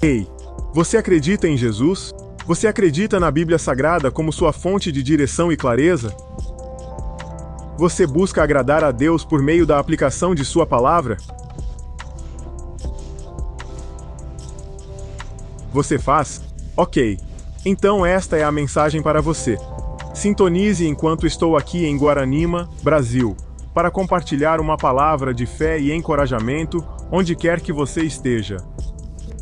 Ei, você acredita em Jesus? Você acredita na Bíblia Sagrada como sua fonte de direção e clareza? Você busca agradar a Deus por meio da aplicação de sua palavra? Você faz? Ok. Então esta é a mensagem para você. Sintonize enquanto estou aqui em Guaranima, Brasil, para compartilhar uma palavra de fé e encorajamento onde quer que você esteja.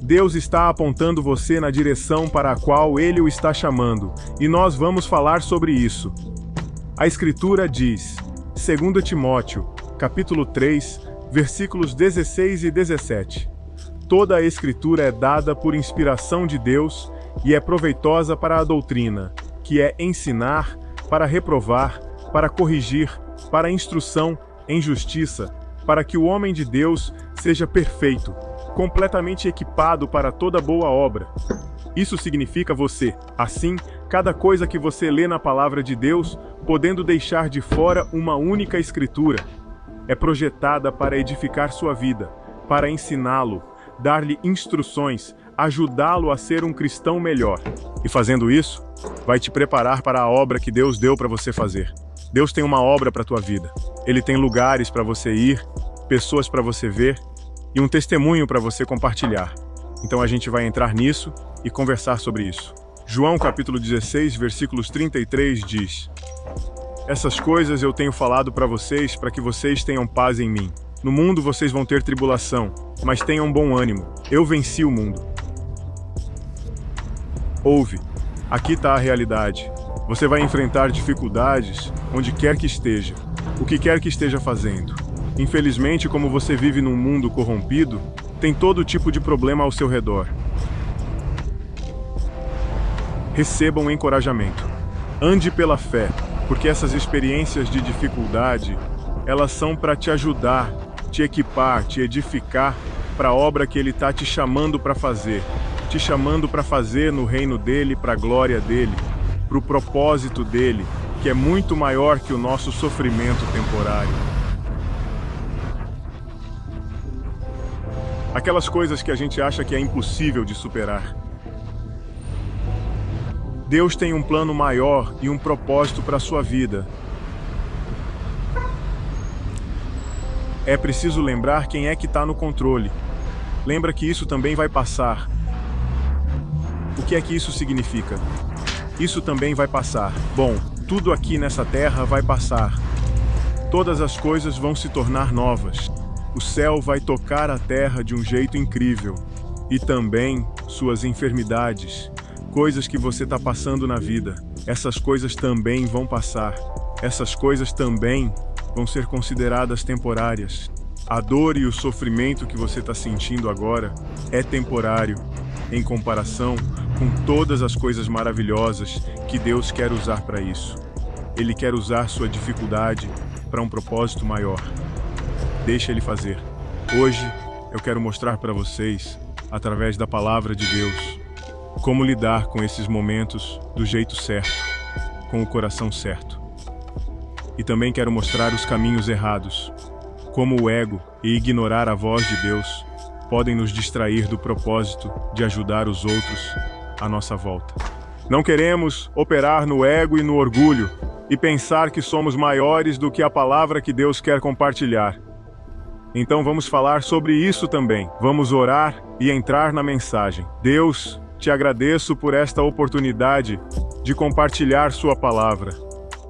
Deus está apontando você na direção para a qual Ele o está chamando, e nós vamos falar sobre isso. A Escritura diz, 2 Timóteo, capítulo 3, versículos 16 e 17. Toda a Escritura é dada por inspiração de Deus e é proveitosa para a doutrina, que é ensinar, para reprovar, para corrigir, para instrução em justiça, para que o homem de Deus seja perfeito, completamente equipado para toda boa obra. Isso significa você, assim, cada coisa que você lê na palavra de Deus, podendo deixar de fora uma única escritura, é projetada para edificar sua vida, para ensiná-lo, dar-lhe instruções, ajudá-lo a ser um cristão melhor. E fazendo isso, vai te preparar para a obra que Deus deu para você fazer. Deus tem uma obra para a tua vida. Ele tem lugares para você ir, pessoas para você ver e um testemunho para você compartilhar. Então a gente vai entrar nisso e conversar sobre isso. João capítulo 16, versículos 33 diz: Essas coisas eu tenho falado para vocês para que vocês tenham paz em mim. No mundo vocês vão ter tribulação, mas tenham bom ânimo. Eu venci o mundo. Ouve, aqui está a realidade. Você vai enfrentar dificuldades onde quer que esteja, o que quer que esteja fazendo. Infelizmente, como você vive num mundo corrompido, tem todo tipo de problema ao seu redor. Receba um encorajamento. Ande pela fé, porque essas experiências de dificuldade, elas são para te ajudar, te equipar, te edificar para a obra que Ele está te chamando para fazer. Te chamando para fazer no reino dEle, para a glória dEle, para o propósito dEle, que é muito maior que o nosso sofrimento temporário. Aquelas coisas que a gente acha que é impossível de superar. Deus tem um plano maior e um propósito para a sua vida. É preciso lembrar quem é que está no controle. Lembra que isso também vai passar. O que é que isso significa? Isso também vai passar. Bom, tudo aqui nessa terra vai passar. Todas as coisas vão se tornar novas. O céu vai tocar a terra de um jeito incrível. E também suas enfermidades, coisas que você está passando na vida. Essas coisas também vão passar. Essas coisas também vão ser consideradas temporárias. A dor e o sofrimento que você está sentindo agora é temporário, em comparação com todas as coisas maravilhosas que Deus quer usar para isso. Ele quer usar sua dificuldade para um propósito maior. Deixa Ele fazer. Hoje, eu quero mostrar para vocês, através da palavra de Deus, como lidar com esses momentos do jeito certo, com o coração certo. E também quero mostrar os caminhos errados, como o ego e ignorar a voz de Deus podem nos distrair do propósito de ajudar os outros à nossa volta. Não queremos operar no ego e no orgulho e pensar que somos maiores do que a palavra que Deus quer compartilhar. Então vamos falar sobre isso também. Vamos orar e entrar na mensagem. Deus, te agradeço por esta oportunidade de compartilhar sua palavra,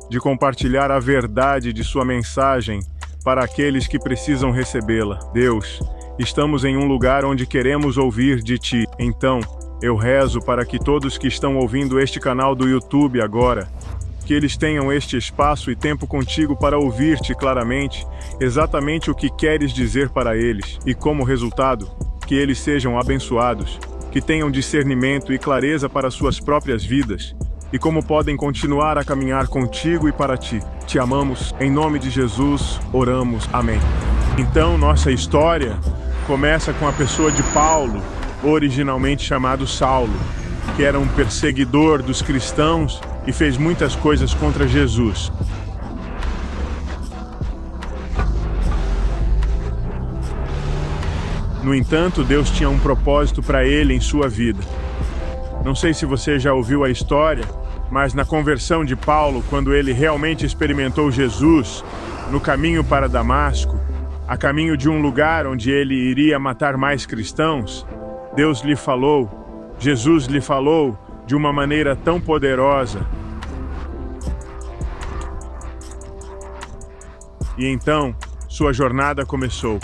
de compartilhar a verdade de sua mensagem para aqueles que precisam recebê-la. Deus, estamos em um lugar onde queremos ouvir de Ti. Então, eu rezo para que todos que estão ouvindo este canal do YouTube agora, que eles tenham este espaço e tempo contigo para ouvir-te claramente, exatamente o que queres dizer para eles, e como resultado, que eles sejam abençoados, que tenham discernimento e clareza para suas próprias vidas, e como podem continuar a caminhar contigo e para ti. Te amamos, em nome de Jesus, oramos. Amém. Então, nossa história começa com a pessoa de Paulo, originalmente chamado Saulo, que era um perseguidor dos cristãos e fez muitas coisas contra Jesus. No entanto, Deus tinha um propósito para ele em sua vida. Não sei se você já ouviu a história, mas na conversão de Paulo, quando ele realmente experimentou Jesus no caminho para Damasco, a caminho de um lugar onde ele iria matar mais cristãos, Deus lhe falou, Jesus lhe falou de uma maneira tão poderosa. E então, sua jornada começou.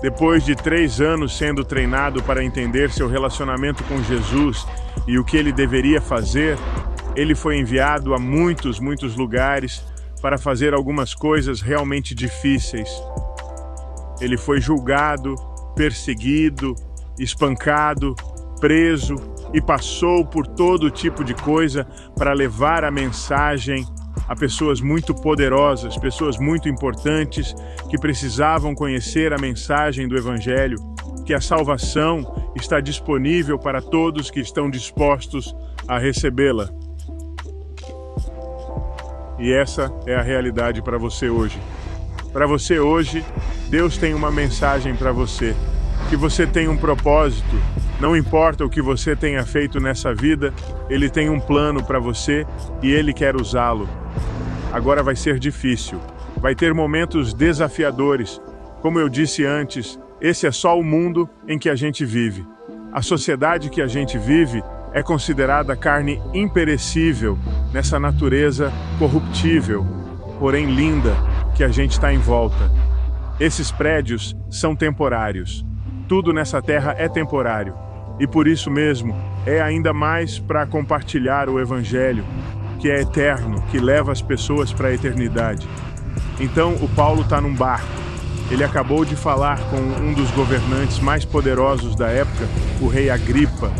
Depois de 3 anos sendo treinado para entender seu relacionamento com Jesus e o que ele deveria fazer, ele foi enviado a muitos lugares para fazer algumas coisas realmente difíceis. Ele foi julgado, perseguido, espancado, preso e passou por todo tipo de coisa para levar a mensagem a pessoas muito poderosas, pessoas muito importantes que precisavam conhecer a mensagem do Evangelho, que a salvação está disponível para todos que estão dispostos a recebê-la. E essa é a realidade para você hoje. Para você hoje, Deus tem uma mensagem para você, que você tem um propósito. Não importa o que você tenha feito nessa vida, Ele tem um plano para você e Ele quer usá-lo. Agora vai ser difícil, vai ter momentos desafiadores. Como eu disse antes, esse é só o mundo em que a gente vive. A sociedade que a gente vive é considerada carne imperecível nessa natureza corruptível, porém linda, que a gente está em volta. Esses prédios são temporários. Tudo nessa terra é temporário. E por isso mesmo, é ainda mais para compartilhar o Evangelho, que é eterno, que leva as pessoas para a eternidade. Então, o Paulo está num barco. Ele acabou de falar com um dos governantes mais poderosos da época, o rei Agripa.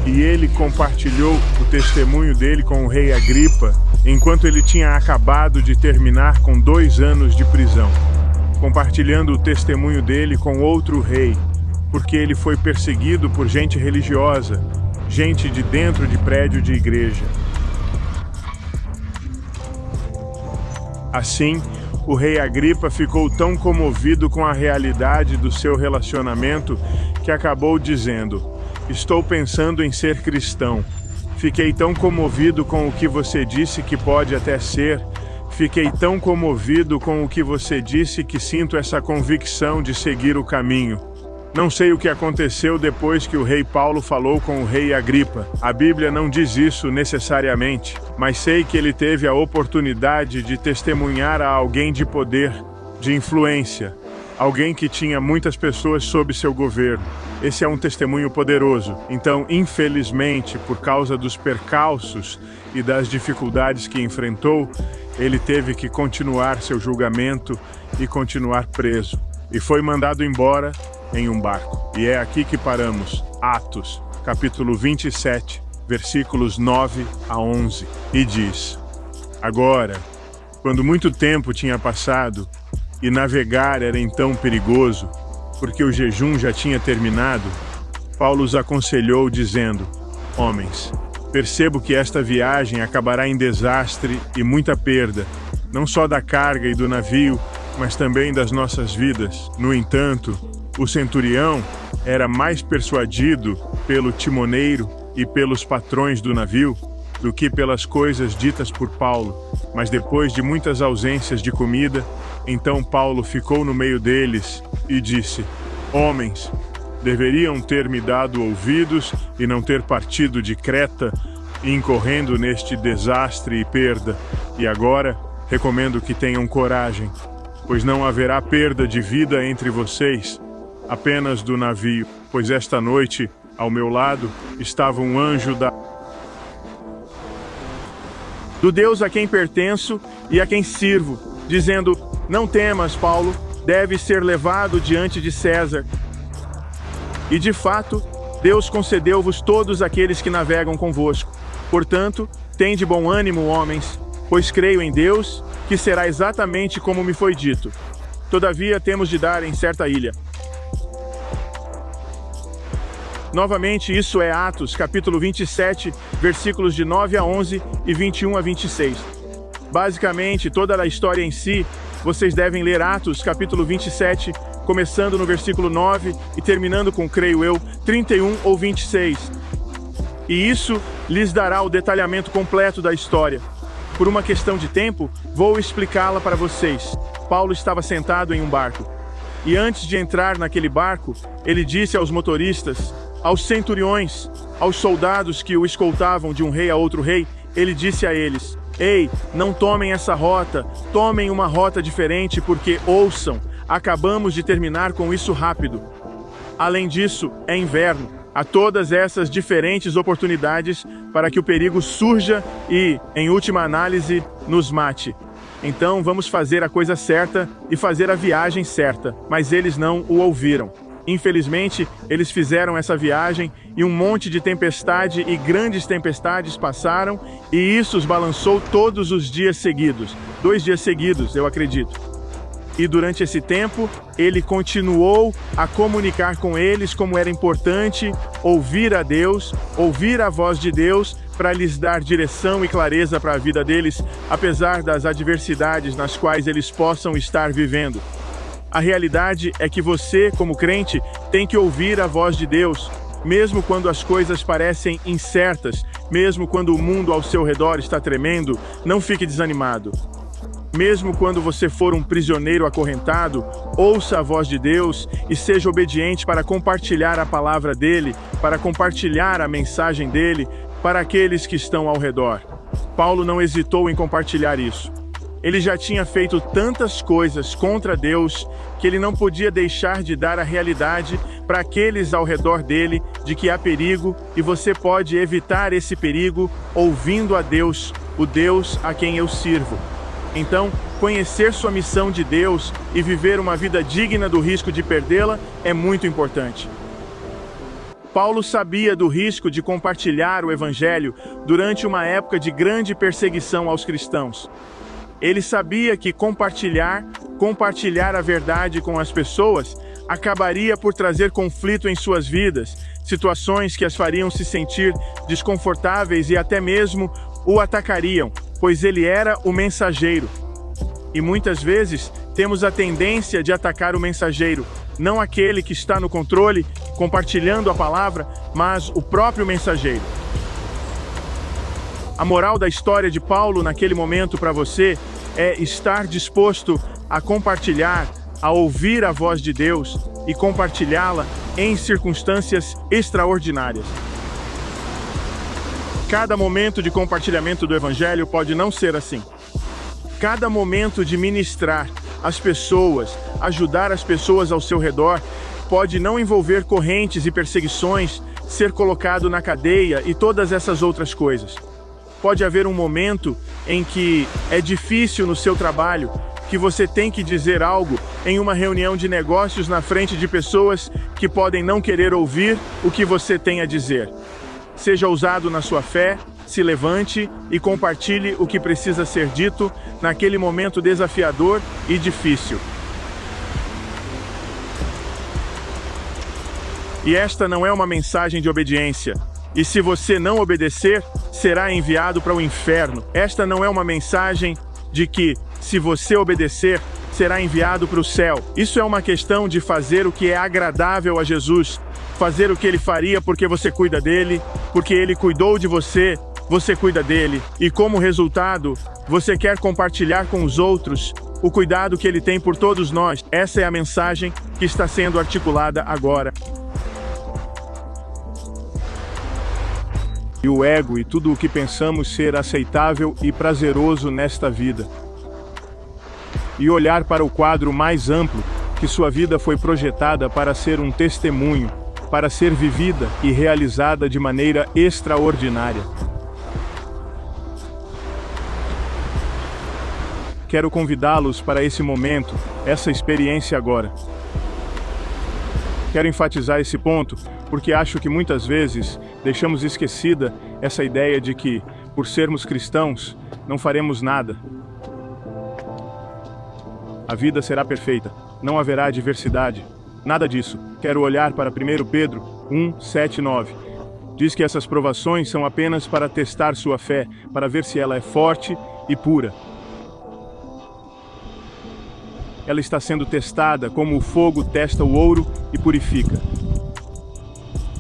E ele compartilhou o testemunho dele com o rei Agripa, enquanto ele tinha acabado de terminar com 2 anos de prisão, compartilhando o testemunho dele com outro rei, porque ele foi perseguido por gente religiosa, gente de dentro de prédio de igreja. Assim, o rei Agripa ficou tão comovido com a realidade do seu relacionamento que acabou dizendo: "Estou pensando em ser cristão. Fiquei tão comovido com o que você disse que pode até ser. Fiquei tão comovido com o que você disse que sinto essa convicção de seguir o caminho." Não sei o que aconteceu depois que o rei Paulo falou com o rei Agripa. A Bíblia não diz isso necessariamente, mas sei que ele teve a oportunidade de testemunhar a alguém de poder, de influência, alguém que tinha muitas pessoas sob seu governo. Esse é um testemunho poderoso. Então, infelizmente, por causa dos percalços e das dificuldades que enfrentou, ele teve que continuar seu julgamento e continuar preso. E foi mandado embora em um barco. E é aqui que paramos. Atos, capítulo 27, versículos 9 a 11. E diz: "Agora, quando muito tempo tinha passado, e navegar era então perigoso, porque o jejum já tinha terminado, Paulo os aconselhou, dizendo: Homens, percebo que esta viagem acabará em desastre e muita perda, não só da carga e do navio, mas também das nossas vidas. No entanto, o centurião era mais persuadido pelo timoneiro e pelos patrões do navio do que pelas coisas ditas por Paulo. Mas depois de muitas ausências de comida, então Paulo ficou no meio deles e disse: Homens, deveriam ter me dado ouvidos e não ter partido de Creta, incorrendo neste desastre e perda. E agora recomendo que tenham coragem, pois não haverá perda de vida entre vocês, apenas do navio, pois esta noite, ao meu lado, estava um anjo do Deus a quem pertenço e a quem sirvo, dizendo: Não temas, Paulo, deves ser levado diante de César. E de fato, Deus concedeu-vos todos aqueles que navegam convosco. Portanto, tende bom ânimo, homens, pois creio em Deus, que será exatamente como me foi dito. Todavia, temos de dar em certa ilha. Novamente, isso é Atos, capítulo 27, versículos de 9 a 11 e 21 a 26. Basicamente, toda a história em si, vocês devem ler Atos, capítulo 27, começando no versículo 9 e terminando com, creio eu, 31 ou 26. E isso lhes dará o detalhamento completo da história. Por uma questão de tempo, vou explicá-la para vocês. Paulo estava sentado em um barco. E antes de entrar naquele barco, ele disse aos motoristas, aos centuriões, aos soldados que o escoltavam de um rei a outro rei, ele disse a eles: ei, não tomem essa rota, tomem uma rota diferente, porque, ouçam, acabamos de terminar com isso rápido. Além disso, é inverno. Há todas essas diferentes oportunidades para que o perigo surja e, em última análise, nos mate. Então vamos fazer a coisa certa e fazer a viagem certa. Mas eles não o ouviram. Infelizmente, eles fizeram essa viagem e um monte de tempestade e grandes tempestades passaram, e isso os balançou todos os dias seguidos. 2 dias seguidos, eu acredito. E durante esse tempo, ele continuou a comunicar com eles como era importante ouvir a Deus, ouvir a voz de Deus, para lhes dar direção e clareza para a vida deles, apesar das adversidades nas quais eles possam estar vivendo. A realidade é que você, como crente, tem que ouvir a voz de Deus, mesmo quando as coisas parecem incertas, mesmo quando o mundo ao seu redor está tremendo, não fique desanimado. Mesmo quando você for um prisioneiro acorrentado, ouça a voz de Deus e seja obediente para compartilhar a palavra dele, para compartilhar a mensagem dele para aqueles que estão ao redor. Paulo não hesitou em compartilhar isso. Ele já tinha feito tantas coisas contra Deus que ele não podia deixar de dar a realidade para aqueles ao redor dele de que há perigo, e você pode evitar esse perigo ouvindo a Deus, o Deus a quem eu sirvo. Então, conhecer sua missão de Deus e viver uma vida digna do risco de perdê-la é muito importante. Paulo sabia do risco de compartilhar o Evangelho durante uma época de grande perseguição aos cristãos. Ele sabia que compartilhar a verdade com as pessoas acabaria por trazer conflito em suas vidas, situações que as fariam se sentir desconfortáveis e até mesmo o atacariam, pois ele era o mensageiro. E muitas vezes temos a tendência de atacar o mensageiro, não aquele que está no controle, compartilhando a palavra, mas o próprio mensageiro. A moral da história de Paulo naquele momento para você é estar disposto a compartilhar, a ouvir a voz de Deus e compartilhá-la em circunstâncias extraordinárias. Cada momento de compartilhamento do Evangelho pode não ser assim. Cada momento de ministrar as pessoas, ajudar as pessoas ao seu redor, pode não envolver correntes e perseguições, ser colocado na cadeia e todas essas outras coisas. Pode haver um momento em que é difícil no seu trabalho, que você tem que dizer algo em uma reunião de negócios na frente de pessoas que podem não querer ouvir o que você tem a dizer. Seja ousado na sua fé, se levante e compartilhe o que precisa ser dito naquele momento desafiador e difícil. E esta não é uma mensagem de obediência. E se você não obedecer, será enviado para o inferno. Esta não é uma mensagem de que, se você obedecer, será enviado para o céu. Isso é uma questão de fazer o que é agradável a Jesus. Fazer o que ele faria porque você cuida dele, porque ele cuidou de você, você cuida dele. E como resultado, você quer compartilhar com os outros o cuidado que ele tem por todos nós. Essa é a mensagem que está sendo articulada agora. E o ego e tudo o que pensamos ser aceitável e prazeroso nesta vida. E olhar para o quadro mais amplo, que sua vida foi projetada para ser um testemunho, para ser vivida e realizada de maneira extraordinária. Quero convidá-los para esse momento, essa experiência agora. Quero enfatizar esse ponto, porque acho que muitas vezes deixamos esquecida essa ideia de que, por sermos cristãos, não faremos nada. A vida será perfeita, não haverá adversidade. Nada disso. Quero olhar para 1 Pedro 1, 7 e 9. Diz que essas provações são apenas para testar sua fé, para ver se ela é forte e pura. ela está sendo testada como o fogo testa o ouro e purifica.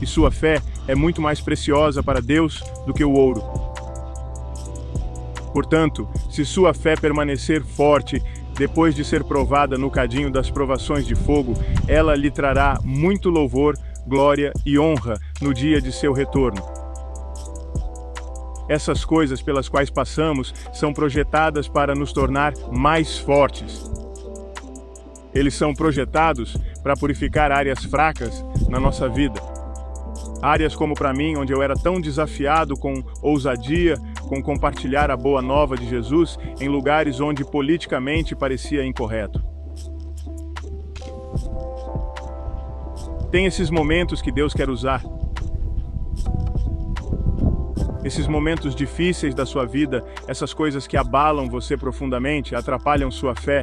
E sua fé é muito mais preciosa para Deus do que o ouro. Portanto, se sua fé permanecer forte depois de ser provada no cadinho das provações de fogo, ela lhe trará muito louvor, glória e honra no dia de seu retorno. Essas coisas pelas quais passamos são projetadas para nos tornar mais fortes. Eles são projetados para purificar áreas fracas na nossa vida. Áreas como para mim, onde eu era tão desafiado com ousadia, com compartilhar a boa nova de Jesus em lugares onde politicamente parecia incorreto. Tem esses momentos que Deus quer usar. Esses momentos difíceis da sua vida, essas coisas que abalam você profundamente, atrapalham sua fé.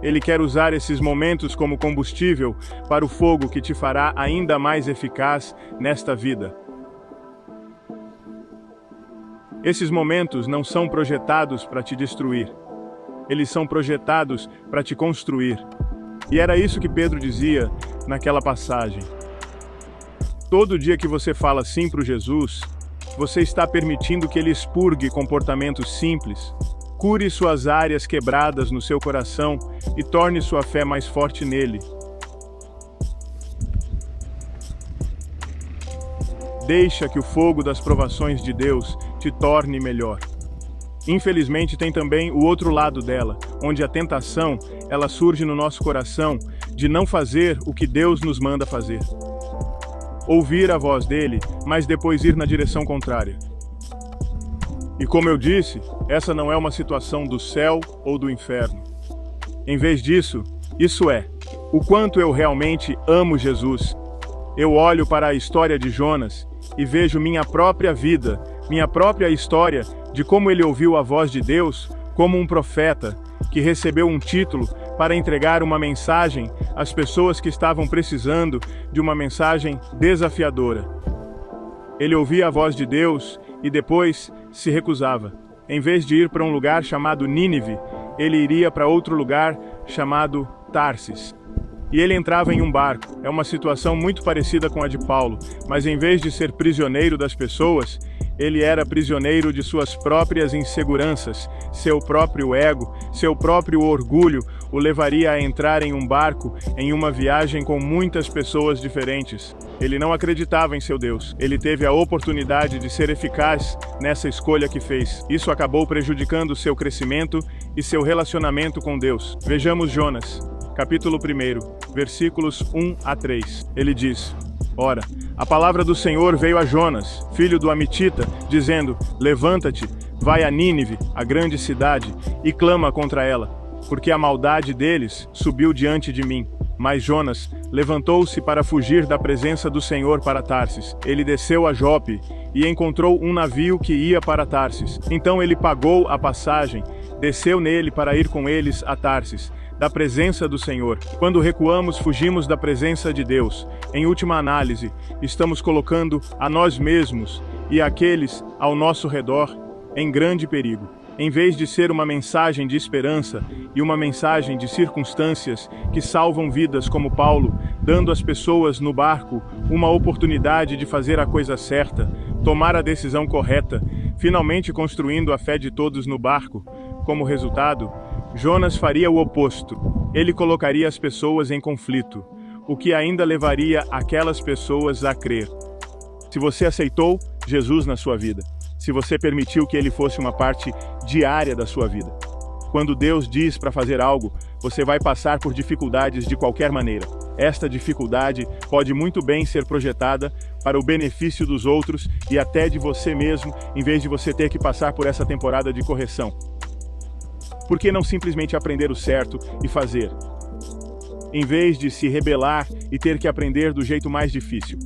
Ele quer usar esses momentos como combustível para o fogo que te fará ainda mais eficaz nesta vida. Esses momentos não são projetados para te destruir. Eles são projetados para te construir. E era isso que Pedro dizia naquela passagem. Todo dia que você fala sim para Jesus, você está permitindo que Ele expurgue comportamentos simples, cure suas áreas quebradas no seu coração e torne sua fé mais forte nele. Deixa que o fogo das provações de Deus te torne melhor. Infelizmente, tem também o outro lado dela, onde a tentação, ela surge no nosso coração de não fazer o que Deus nos manda fazer. Ouvir a voz dele, mas depois ir na direção contrária. E como eu disse, essa não é uma situação do céu ou do inferno. Em vez disso, isso é, o quanto eu realmente amo Jesus. Eu olho para a história de Jonas e vejo minha própria vida, minha própria história de como ele ouviu a voz de Deus como um profeta que recebeu um título para entregar uma mensagem às pessoas que estavam precisando de uma mensagem desafiadora. Ele ouvia a voz de Deus e depois se recusava. Em vez de ir para um lugar chamado Nínive, ele iria para outro lugar chamado Tarsis. E ele entrava em um barco. É uma situação muito parecida com a de Paulo, mas em vez de ser prisioneiro das pessoas, ele era prisioneiro de suas próprias inseguranças, seu próprio ego, seu próprio orgulho o levaria a entrar em um barco em uma viagem com muitas pessoas diferentes. Ele não acreditava em seu Deus. Ele teve a oportunidade de ser eficaz nessa escolha que fez. Isso acabou prejudicando seu crescimento e seu relacionamento com Deus. Vejamos Jonas, capítulo 1, versículos 1 a 3. Ele diz: Ora, a palavra do Senhor veio a Jonas, filho do Amitita, dizendo: Levanta-te, vai a Nínive, a grande cidade, e clama contra ela, porque a maldade deles subiu diante de mim. Mas Jonas levantou-se para fugir da presença do Senhor para Tarsis. Ele desceu a Jope e encontrou um navio que ia para Tarsis. Então ele pagou a passagem, desceu nele para ir com eles a Tarsis, da presença do Senhor. Quando recuamos, fugimos da presença de Deus. Em última análise, estamos colocando a nós mesmos e aqueles ao nosso redor em grande perigo. Em vez de ser uma mensagem de esperança e uma mensagem de circunstâncias que salvam vidas como Paulo, dando às pessoas no barco uma oportunidade de fazer a coisa certa, tomar a decisão correta, finalmente construindo a fé de todos no barco, como resultado, Jonas faria o oposto. Ele colocaria as pessoas em conflito, o que ainda levaria aquelas pessoas a crer. Se você aceitou Jesus na sua vida, se você permitiu que ele fosse uma parte diária da sua vida. Quando Deus diz para fazer algo, você vai passar por dificuldades de qualquer maneira. Esta dificuldade pode muito bem ser projetada para o benefício dos outros e até de você mesmo, em vez de você ter que passar por essa temporada de correção. Por que não simplesmente aprender o certo e fazer, em vez de se rebelar e ter que aprender do jeito mais difícil?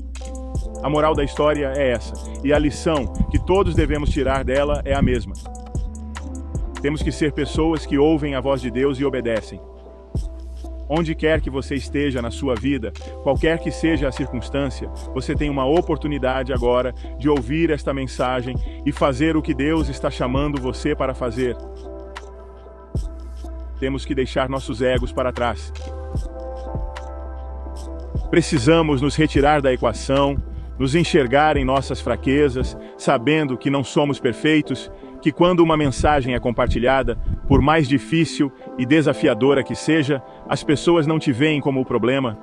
A moral da história é essa, e a lição que todos devemos tirar dela é a mesma. Temos que ser pessoas que ouvem a voz de Deus e obedecem. Onde quer que você esteja na sua vida, qualquer que seja a circunstância, você tem uma oportunidade agora de ouvir esta mensagem e fazer o que Deus está chamando você para fazer. temos que deixar nossos egos para trás. Precisamos nos retirar da equação, nos enxergar em nossas fraquezas, sabendo que não somos perfeitos, que quando uma mensagem é compartilhada, por mais difícil e desafiadora que seja, as pessoas não te veem como o problema.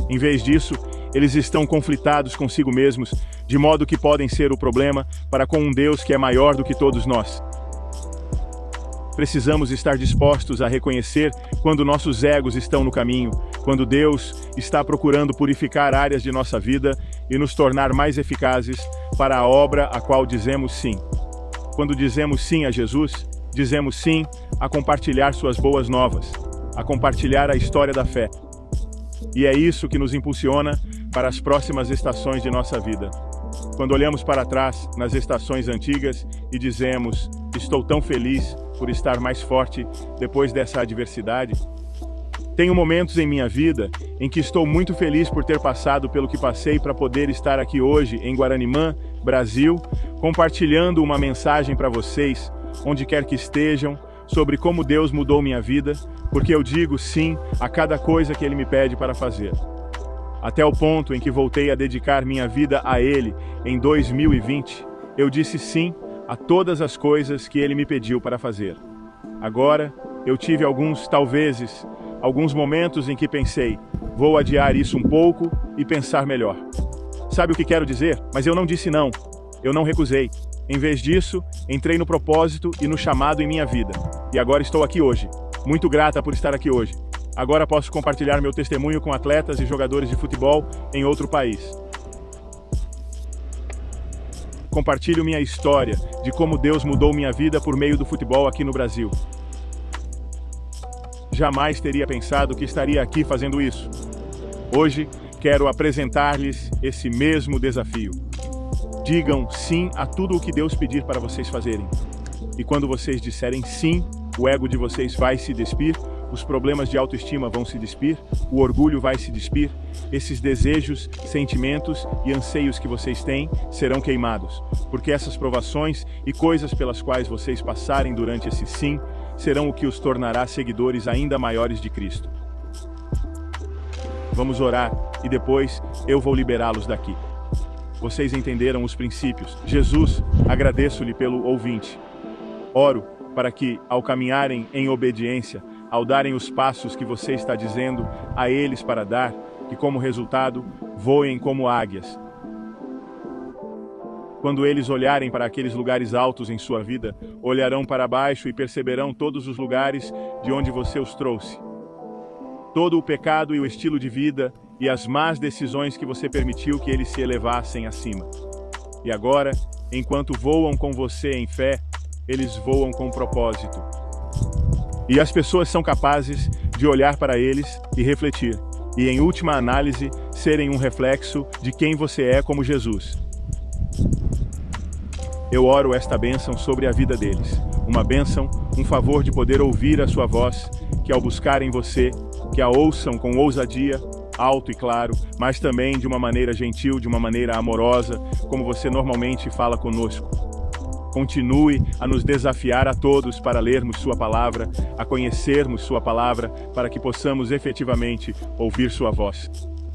Em vez disso, eles estão conflitados consigo mesmos, de modo que podem ser o problema para com um Deus que é maior do que todos nós. Precisamos estar dispostos a reconhecer quando nossos egos estão no caminho, quando Deus está procurando purificar áreas de nossa vida e nos tornar mais eficazes para a obra a qual dizemos sim. Quando dizemos sim a Jesus, dizemos sim a compartilhar suas boas novas, a compartilhar a história da fé. E é isso que nos impulsiona para as próximas estações de nossa vida. Quando olhamos para trás nas estações antigas e dizemos: estou tão feliz por estar mais forte depois dessa adversidade. Tenho momentos em minha vida em que estou muito feliz por ter passado pelo que passei para poder estar aqui hoje em Guaranimã, Brasil, compartilhando uma mensagem para vocês, onde quer que estejam, sobre como Deus mudou minha vida, porque eu digo sim a cada coisa que Ele me pede para fazer. Até o ponto em que voltei a dedicar minha vida a Ele em 2020, eu disse sim a todas as coisas que Ele me pediu para fazer. Agora, eu tive alguns momentos em que pensei, vou adiar isso um pouco e pensar melhor. Sabe o que quero dizer? Mas eu não disse não, eu não recusei. Em vez disso, entrei no propósito e no chamado em minha vida. E agora estou aqui hoje. Muito grata por estar aqui hoje. Agora posso compartilhar meu testemunho com atletas e jogadores de futebol em outro país. Compartilho minha história de como Deus mudou minha vida por meio do futebol aqui no Brasil. Jamais teria pensado que estaria aqui fazendo isso. Hoje, quero apresentar-lhes esse mesmo desafio. Digam sim a tudo o que Deus pedir para vocês fazerem. E quando vocês disserem sim, o ego de vocês vai se despir, os problemas de autoestima vão se despir, o orgulho vai se despir, esses desejos, sentimentos e anseios que vocês têm serão queimados, porque essas provações e coisas pelas quais vocês passarem durante esse sim, serão o que os tornará seguidores ainda maiores de Cristo. Vamos orar e depois eu vou liberá-los daqui. Vocês entenderam os princípios. Jesus, agradeço-lhe pelo ouvinte. Oro para que, ao caminharem em obediência, ao darem os passos que você está dizendo a eles para dar, que como resultado, voem como águias. Quando eles olharem para aqueles lugares altos em sua vida, olharão para baixo e perceberão todos os lugares de onde você os trouxe. Todo o pecado e o estilo de vida e as más decisões que você permitiu que eles se elevassem acima. E agora, enquanto voam com você em fé, eles voam com propósito. E as pessoas são capazes de olhar para eles e refletir, e em última análise, serem um reflexo de quem você é como Jesus. Eu oro esta bênção sobre a vida deles. Uma bênção, um favor de poder ouvir a sua voz, que ao buscarem você, que a ouçam com ousadia, alto e claro, mas também de uma maneira gentil, de uma maneira amorosa, como você normalmente fala conosco. Continue a nos desafiar a todos para lermos sua palavra, a conhecermos sua palavra, para que possamos efetivamente ouvir sua voz.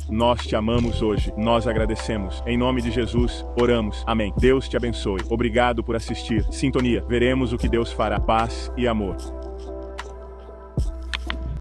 Nós te amamos hoje, nós agradecemos. Em nome de Jesus, oramos. Amém. Deus te abençoe. Obrigado por assistir. Sintonia. Veremos o que Deus fará. Paz e amor.